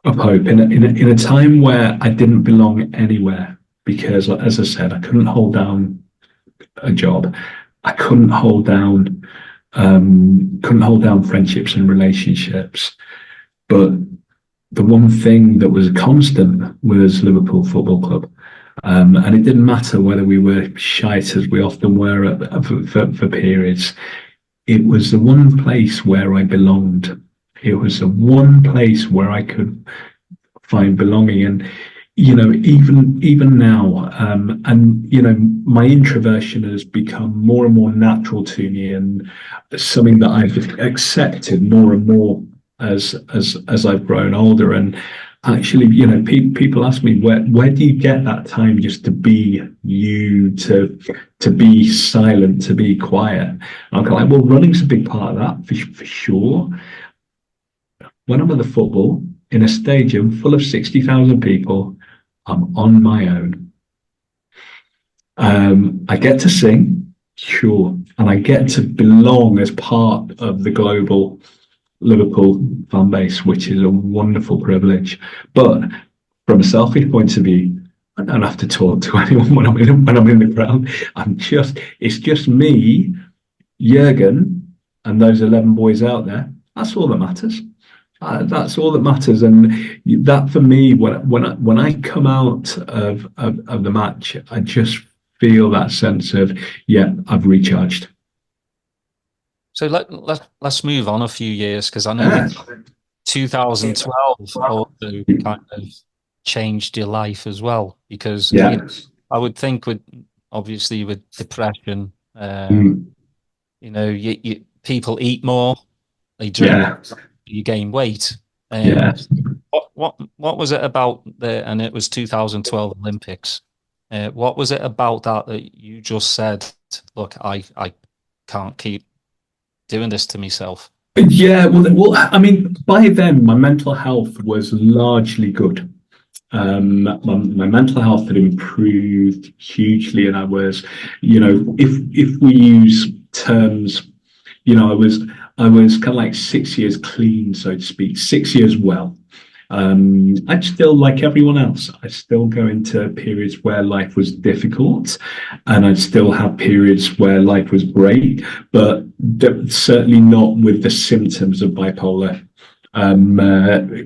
hope in a time where I didn't belong anywhere, because, as I said, I couldn't hold down a job. I couldn't hold down friendships and relationships. But the one thing that was constant was Liverpool Football Club. And it didn't matter whether we were shite, as we often were for periods. It was the one place where I belonged. It was the one place where I could find belonging. And, even now, my introversion has become more and more natural to me, and something that I've accepted more and more as I've grown older. And actually, people ask me, where do you get that time just to be you, to be silent, to be quiet? And I'm kind of like, well, running's a big part of that for sure. When I'm at the football in a stadium full of 60,000 people, I'm on my own. I get to sing, sure, and I get to belong as part of the global Liverpool fan base, which is a wonderful privilege. But from a selfish point of view, I don't have to talk to anyone when I'm in the ground. It's just me, Jurgen, and those 11 boys out there. That's all that matters. That's all that matters. And that for me, when I come out of the match, I just feel that sense of, yeah, I've recharged. So let's move on a few years, because I know 2012 also kind of changed your life as well, because I would think with depression, people eat more, they drink, you gain weight. What was it about and it was 2012 Olympics. What was it about that you just said, look, I can't keep doing this to myself? Yeah, well, I mean, by then my mental health was largely good. My mental health had improved hugely, and I was, if we use terms, I was kind of like 6 years clean, so to speak, 6 years well. I'd still, like everyone else, I still go into periods where life was difficult, and I'd still have periods where life was great, but certainly not with the symptoms of bipolar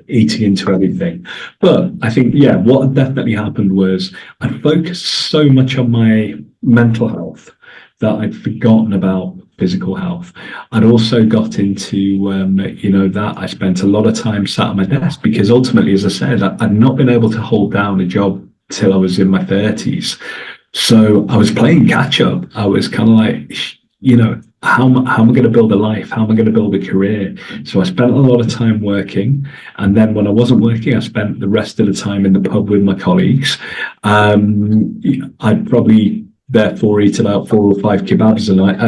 eating into everything. But I think, what definitely happened was I focused so much on my mental health that I'd forgotten about physical health. I'd also got into, that I spent a lot of time sat at my desk, because ultimately, as I said, I'd not been able to hold down a job till I was in my 30s. So I was playing catch up. I was kind of like, how am I going to build a life? How am I going to build a career? So I spent a lot of time working. And then when I wasn't working, I spent the rest of the time in the pub with my colleagues. I'd probably therefore eat about 4 or 5 kebabs a night,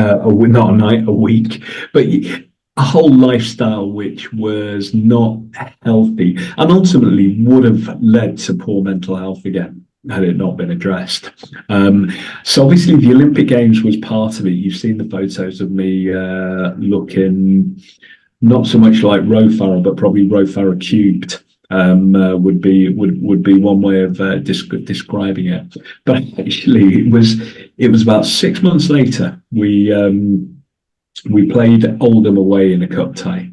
not a night, a week, but a whole lifestyle which was not healthy and ultimately would have led to poor mental health again had it not been addressed. So obviously the Olympic Games was part of it. You've seen the photos of me looking not so much like Roe Farah, but probably Roe Farah cubed. Would be one way of describing it. But actually, it was about 6 months later we played Oldham away in a cup tie,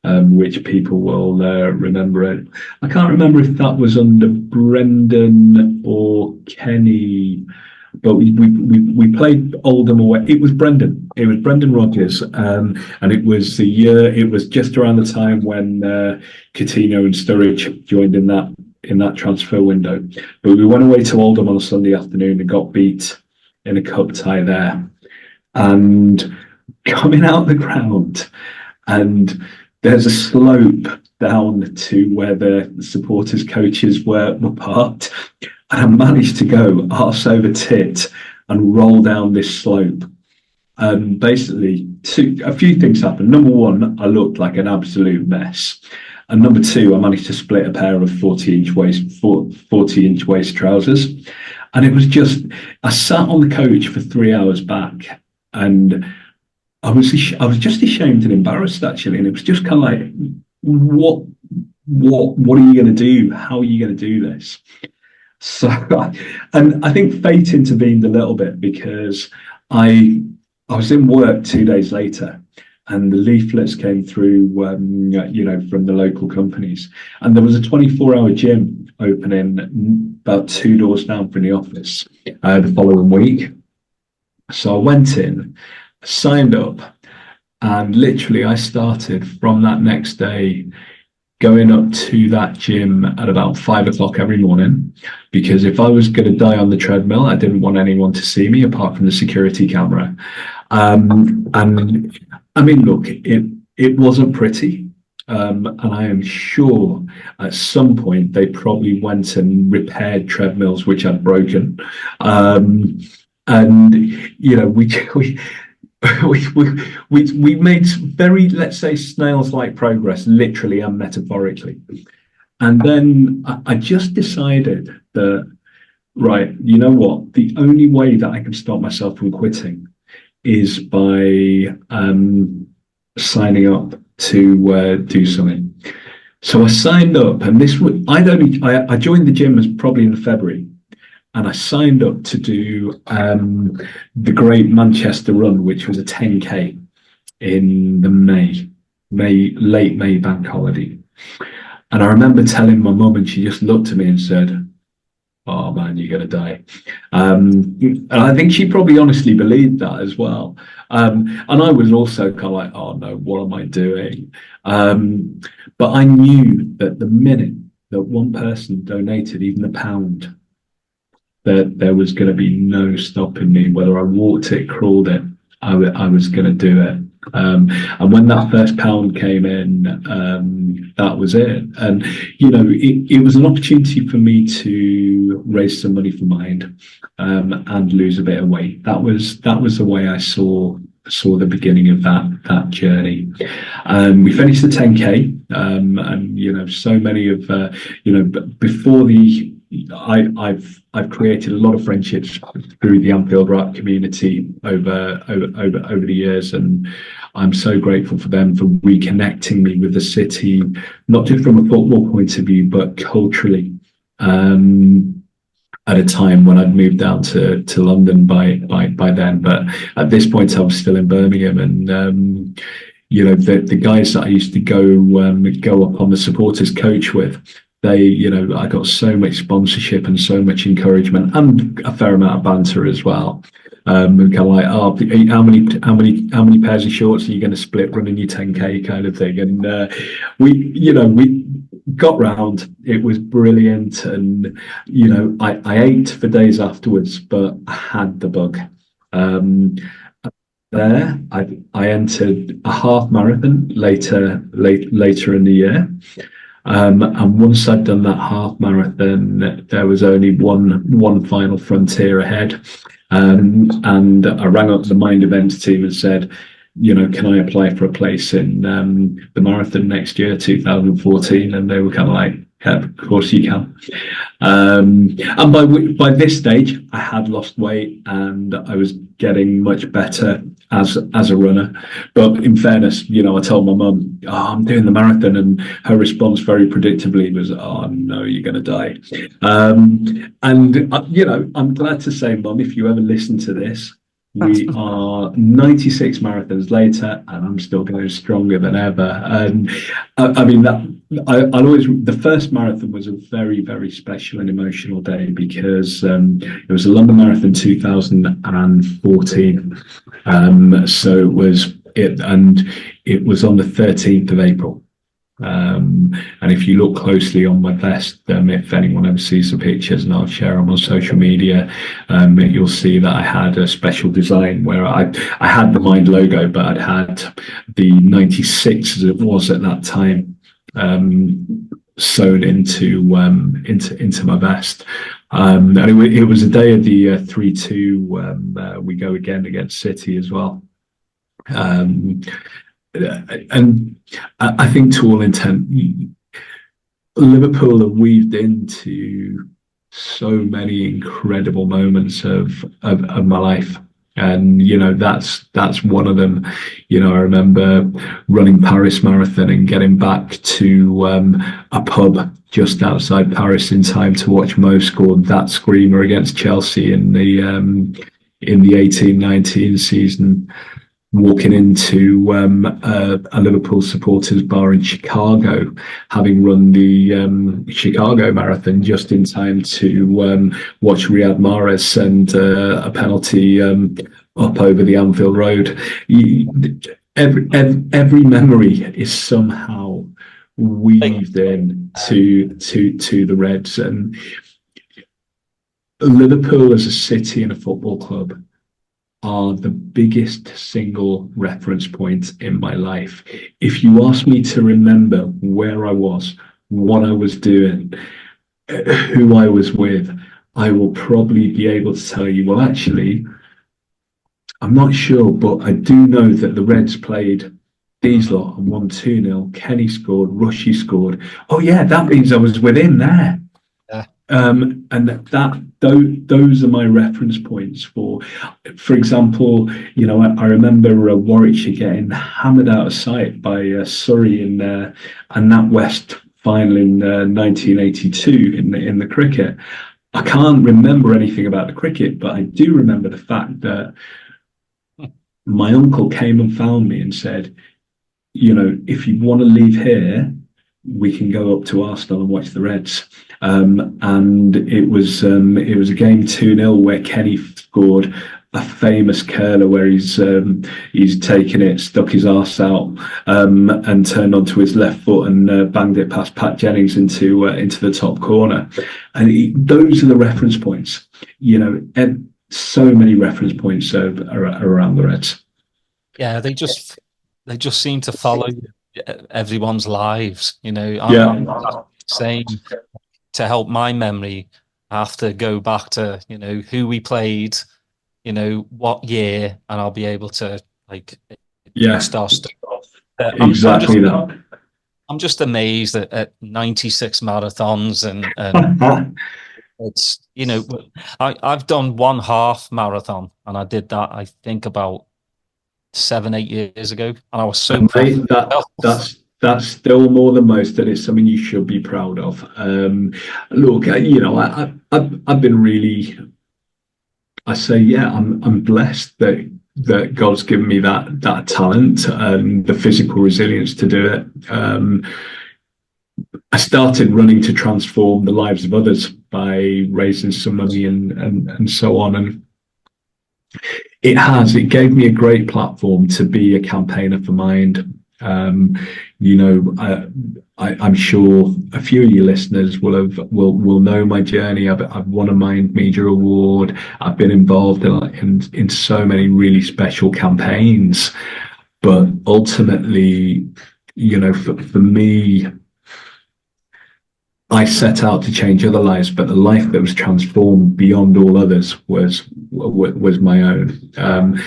which people will remember it. I can't remember if that was under Brendan or Kenny, but we played Oldham away. It was Brendan. It was Brendan Rodgers, and it was the year. It was just around the time when Coutinho and Sturridge joined in that transfer window. But we went away to Oldham on a Sunday afternoon and got beat in a cup tie there. And coming out the ground, and there's a slope down to where the supporters' coaches were parked. And I managed to go arse over tit and roll down this slope. Basically, a few things happened. Number one, I looked like an absolute mess. And number two, I managed to split a pair of 40-inch waist trousers. And it was just, I sat on the coach for 3 hours back, and I was just ashamed and embarrassed, actually. And it was just kind of like, what are you going to do? How are you going to do this? So, and I think fate intervened a little bit, because I was in work 2 days later, and the leaflets came through, from the local companies, and there was a 24-hour gym opening about 2 doors down from the office the following week. So I went in, signed up, and literally I started from that next day going up to that gym at about 5 o'clock every morning, because if I was going to die on the treadmill, I didn't want anyone to see me apart from the security camera. And I mean, look, it wasn't pretty. And I am sure at some point they probably went and repaired treadmills which had broken. We made very, let's say, snails-like progress, literally and metaphorically. And then I just decided that, right, you know what? The only way that I can stop myself from quitting is by signing up to do something. So I signed up, and I joined the gym as probably in February. and I signed up to do the Great Manchester Run, which was a 10K in the late May bank holiday. And I remember telling my mum, and she just looked at me and said, "Oh man, you're gonna die." And I think she probably honestly believed that as well. And I was also kind of like, "Oh no, what am I doing?" But I knew that the minute that one person donated even a pound, that there was going to be no stopping me. Whether I walked it, crawled it, I was going to do it. And when that first pound came in, that was it. And it was an opportunity for me to raise some money for Mind, and lose a bit of weight. That was the way I saw the beginning of that journey. We finished the 10K, and so many of before the I've created a lot of friendships through the Anfield Rock community over the years, and I'm so grateful for them for reconnecting me with the city, not just from a football point of view, but culturally. At a time when I'd moved down to London by then, but at this point I was still in Birmingham, and the guys that I used to go up on the supporters coach with, I got so much sponsorship and so much encouragement and a fair amount of banter as well. Kind of like, "Oh, how many pairs of shorts are you going to split running your 10K?" kind of thing. And we got round. It was brilliant, and I ate for days afterwards, but I had the bug. There, I entered a half marathon later in the year. And once I'd done that half marathon, there was only one final frontier ahead. And I rang up the Mind events team and said, "Can I apply for a place in the marathon next year, 2014?" And they were kind of like, "Yeah, of course you can." And by this stage, I had lost weight and I was getting much better as a runner. But in fairness, I told my mum, "Oh, I'm doing the marathon," and her response very predictably was, "Oh no, you're going to die." I'm glad to say, Mum, if you ever listen to this, we are 96 marathons later, and I'm still going stronger than ever. And I mean I'll always. The first marathon was a very, very special and emotional day because it was a London Marathon 2014. So it was on the 13th of April. And if you look closely on my vest, if anyone ever sees the pictures, and I'll share them on social media, you'll see that I had a special design where I had the Mind logo, but I'd had the 96 as it was at that time sewn into my vest. And it was a day of the 3-2. We go again against City as well. And I think, to all intent, Liverpool are weaved into so many incredible moments of my life, and that's one of them. I remember running Paris Marathon and getting back to a pub just outside Paris in time to watch Mo score that screamer against Chelsea in the 18-19 season. Walking into a Liverpool supporters bar in Chicago, having run the Chicago Marathon just in time to watch Riyad Mahrez send a penalty up over the Anfield Road. Every memory is somehow weaved in to the Reds. And Liverpool as a city and a football club are the biggest single reference point in my life. If you ask me to remember where I was, what I was doing, who I was with, I will probably be able to tell you, well, actually, I'm not sure, but I do know that the Reds played these lot and won 2-0. Kenny scored, Rushy scored. Oh yeah, that means I was with him there. Yeah. And those are my reference points for example, I remember Warwickshire getting hammered out of sight by Surrey in and that West final in 1982 in the cricket. I can't remember anything about the cricket, but I do remember the fact that my uncle came and found me and said, if you want to leave here, we can go up to Arsenal and watch the Reds. And it was a game 2-0 where Kenny scored a famous curler where he's taken it, stuck his arse out, and turned onto his left foot and banged it past Pat Jennings into the top corner. And those are the reference points. So many reference points around the Reds. Yeah, they just seem to follow everyone's lives. I'm saying, to help my memory, I have to go back to who we played, what year, and I'll be able to start stuff. Exactly that. I'm just amazed at 96 marathons and it's I've done one half marathon, and I did that I think about 7-8 years ago, and I was so proud. That's still more than most, and it's something you should be proud of. Look, I've been really, I'm blessed that God's given me that talent and the physical resilience to do it. I started running to transform the lives of others by raising some money and so on, and it gave me a great platform to be a campaigner for Mind. I'm sure a few of your listeners will know my journey. I've won a Mind Media Award. I've been involved in so many really special campaigns, but ultimately, for me, I set out to change other lives, but the life that was transformed beyond all others was my own. And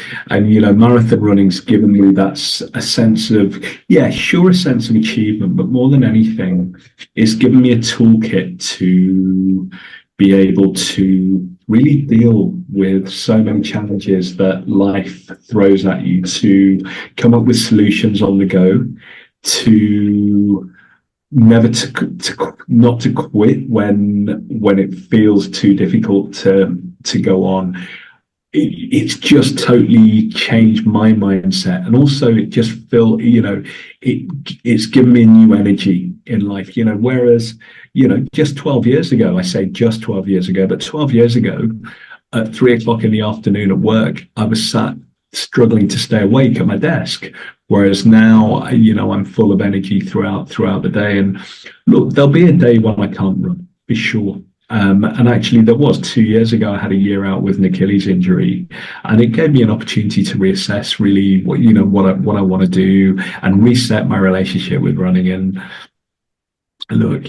marathon running's given me a sense of, a sense of achievement, but more than anything, it's given me a toolkit to be able to really deal with so many challenges that life throws at you, to come up with solutions on the go, to never not to quit when it feels too difficult to go on. It's just totally changed my mindset, and also it just it's given me a new energy in life. Whereas just 12 years ago, I say just 12 years ago, but 12 years ago at 3 o'clock in the afternoon at work, I was sat struggling to stay awake at my desk. Whereas now, I'm full of energy throughout the day. And look, there'll be a day when I can't run, for sure. And actually, there was 2 years ago, I had a year out with an Achilles injury, and it gave me an opportunity to reassess really what I want to do and reset my relationship with running. And look,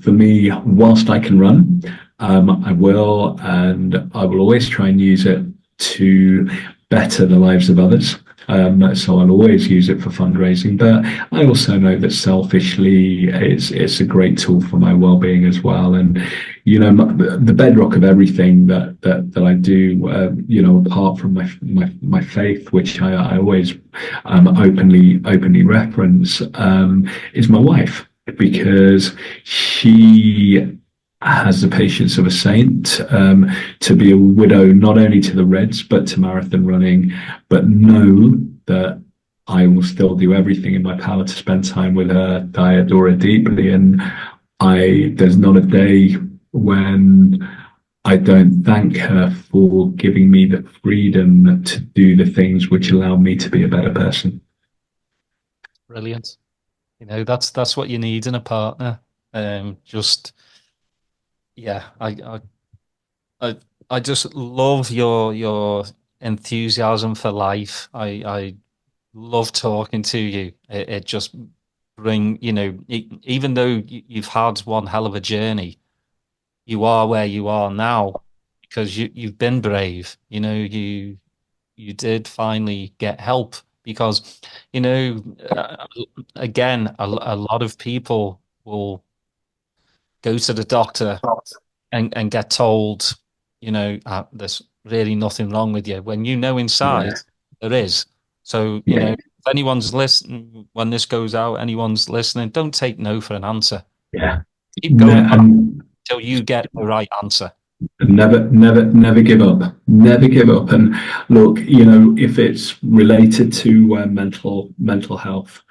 for me, whilst I can run, I will, and I will always try and use it to better the lives of others. So I'll always use it for fundraising, but I also know that selfishly it's a great tool for my well-being as well. And the bedrock of everything that I do, apart from my faith, which I always openly reference, is my wife, because she has the patience of a saint, to be a widow not only to the Reds but to marathon running, but know that I will still do everything in my power to spend time with her. I adore her deeply, and there's not a day when I don't thank her for giving me the freedom to do the things which allow me to be a better person. Brilliant. That's what you need in a partner. I just love your enthusiasm for life. I love talking to you. It just even though you've had one hell of a journey, you are where you are now because you've been brave. You did finally get help because, again, a lot of people will go to the doctor and get told, there's really nothing wrong with you, when inside there is. So, if anyone's listening, when this goes out, anyone's listening, don't take no for an answer. Yeah. Keep going. till you get the right answer. Never give up. Never give up. And look, if it's related to mental health,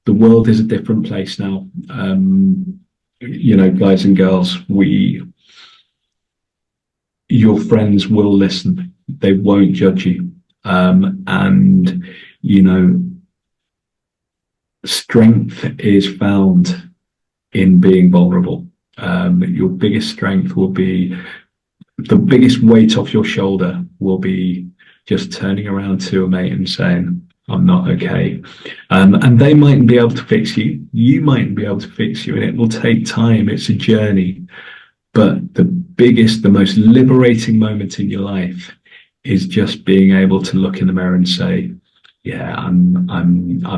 the world is a different place now. Guys and girls, your friends will listen. They won't judge you. And strength is found in being vulnerable. Your biggest strength will be, the biggest weight off your shoulder will be just turning around to a mate and saying, I'm not okay. And they mightn't be able to fix you. You mightn't be able to fix you. And it will take time. It's a journey. But the most liberating moment in your life is just being able to look in the mirror and say, yeah, I'm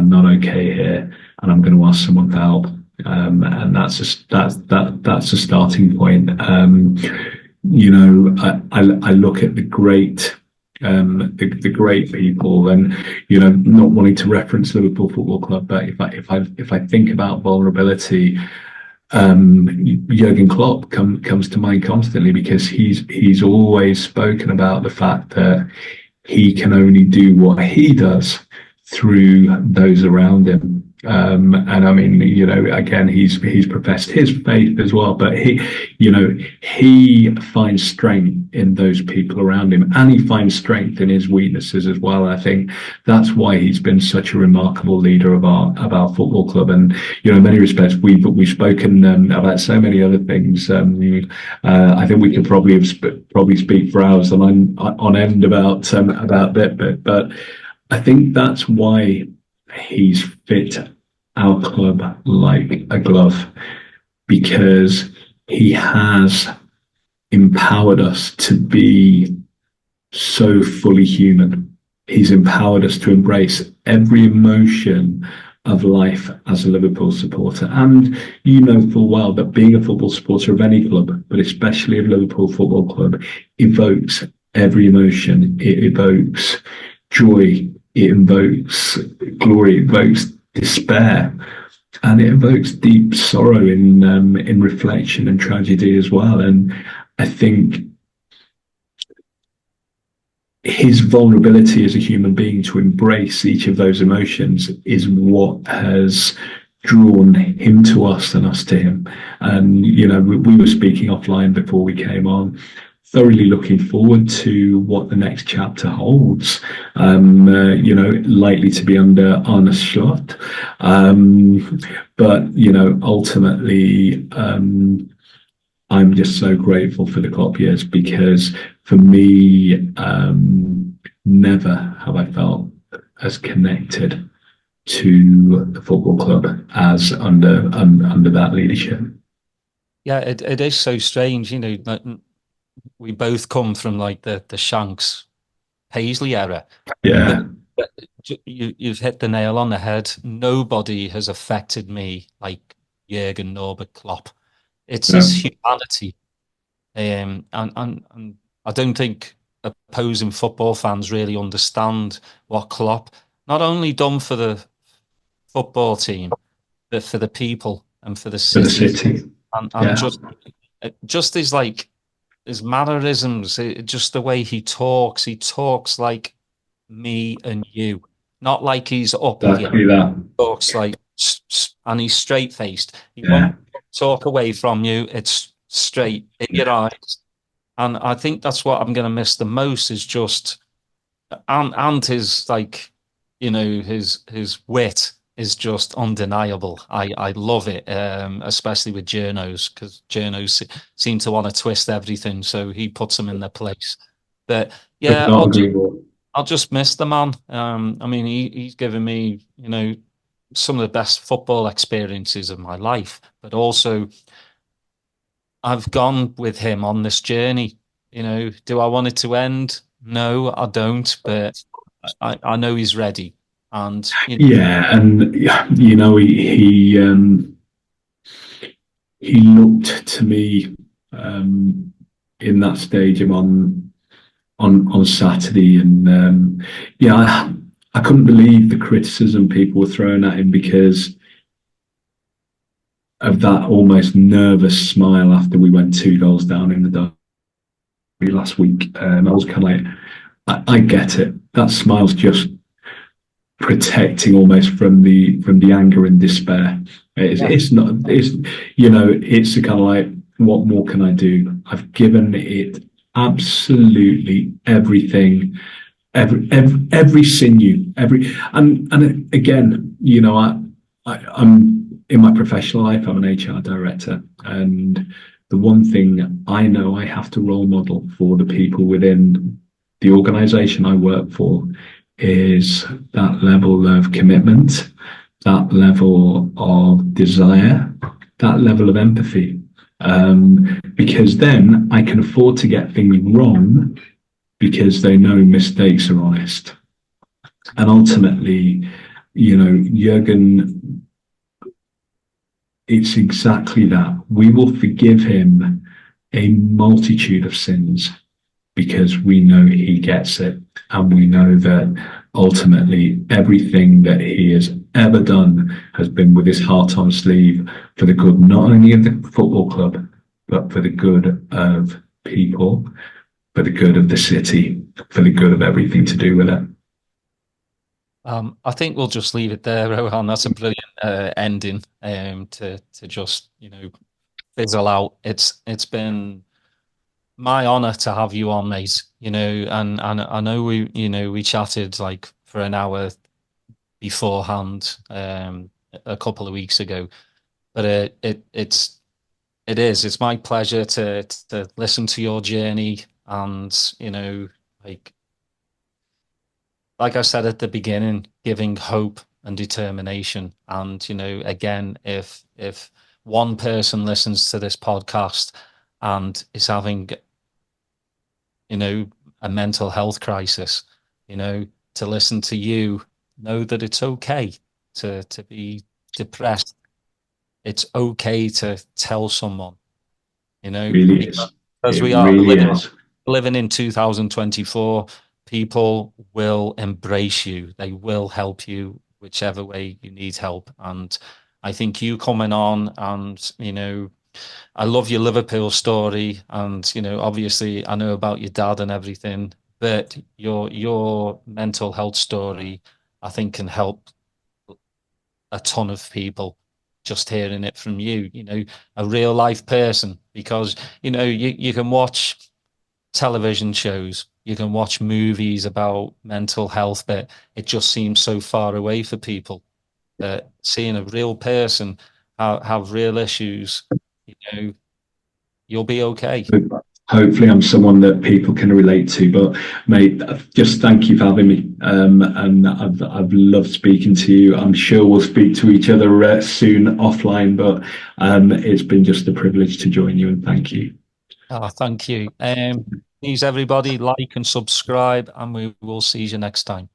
not okay here, and I'm going to ask someone for help. And that's a starting point. I look at the great people, and not wanting to reference Liverpool Football Club, but if I think about vulnerability, Jurgen Klopp comes to mind constantly, because he's always spoken about the fact that he can only do what he does through those around him. And I mean, again, he's professed his faith as well, but he finds strength in those people around him, and he finds strength in his weaknesses as well. I think that's why he's been such a remarkable leader of our football club. And in many respects, we've spoken about so many other things. I think we could probably speak for hours on end about that, but I think that's why he's fit our club like a glove, because he has empowered us to be so fully human. He's empowered us to embrace every emotion of life as a Liverpool supporter. And full well that being a football supporter of any club, but especially of Liverpool Football Club, evokes every emotion. It evokes joy, it invokes glory, it evokes despair, and it evokes deep sorrow in reflection and tragedy as well. And I think his vulnerability as a human being to embrace each of those emotions is what has drawn him to us and us to him. And we were speaking offline before we came on, thoroughly looking forward to what the next chapter holds. Likely to be under Arne Slot, but ultimately, I'm just so grateful for the Klopp years, because for me, never have I felt as connected to the football club as under that leadership. Yeah, it is so strange, that we both come from like the Shanks Paisley era. Yeah. But you've hit the nail on the head. Nobody has affected me like Jurgen Norbert Klopp. It's his humanity. And I don't think opposing football fans really understand what Klopp not only done for the football team, but for the people and for the city. And just his mannerisms, just the way he talks like me and you, not like he's up exactly that. Talks like, and he's straight faced. He won't talk away from you. It's straight in your eyes, and I think that's what I'm going to miss the most, is just and his his wit is just undeniable. I love it, especially with journos, because journos seem to want to twist everything, so he puts them in their place. But yeah, I'll just miss the man. I mean, he's given me, some of the best football experiences of my life, but also I've gone with him on this journey. Do I want it to end? No, I don't, but I know he's ready. And and he looked to me in that stadium on Saturday, and I couldn't believe the criticism people were throwing at him, because that almost nervous smile after we went 2 goals down in the derby last week. I was kind of like, I get it. That smile's just protecting almost from the anger and despair. It's not. It's kind of like, what more can I do? I've given it absolutely everything, every sinew, and again, I'm in my professional life, I'm an HR director, and the one thing I know I have to role model for the people within the organization I work for is that level of commitment, that level of desire, that level of empathy. Because then I can afford to get things wrong because they know mistakes are honest. And ultimately, Jurgen, it's exactly that. We will forgive him a multitude of sins because we know he gets it. And we know that ultimately everything that he has ever done has been with his heart on sleeve for the good, not only of the football club, but for the good of people, for the good of the city, for the good of everything to do with it. I think we'll just leave it there, Rohan. That's a brilliant ending to just fizzle out. It's been my honor to have you on, mate. And I know we chatted like for an hour beforehand a couple of weeks ago, but it's my pleasure to listen to your journey, and like I said at the beginning, giving hope and determination. And again, if one person listens to this podcast and is having a mental health crisis, to listen to you, know that it's okay to be depressed. It's okay to tell someone, Really is. because It we are really is. living in 2024. People will embrace you. They will help you whichever way you need help. And I think you coming on, and I love your Liverpool story, and obviously I know about your dad and everything, but your mental health story, I think, can help a ton of people. Just hearing it from you, a real life person, because you can watch television shows, you can watch movies about mental health, but it just seems so far away for people. Seeing a real person have real issues, you'll be okay. Hopefully I'm someone that people can relate to. But mate, just thank you for having me. And I've loved speaking to you. I'm sure we'll speak to each other soon offline, but it's been just a privilege to join you, and thank you. Oh, thank you. Please, everybody, like and subscribe, and we will see you next time.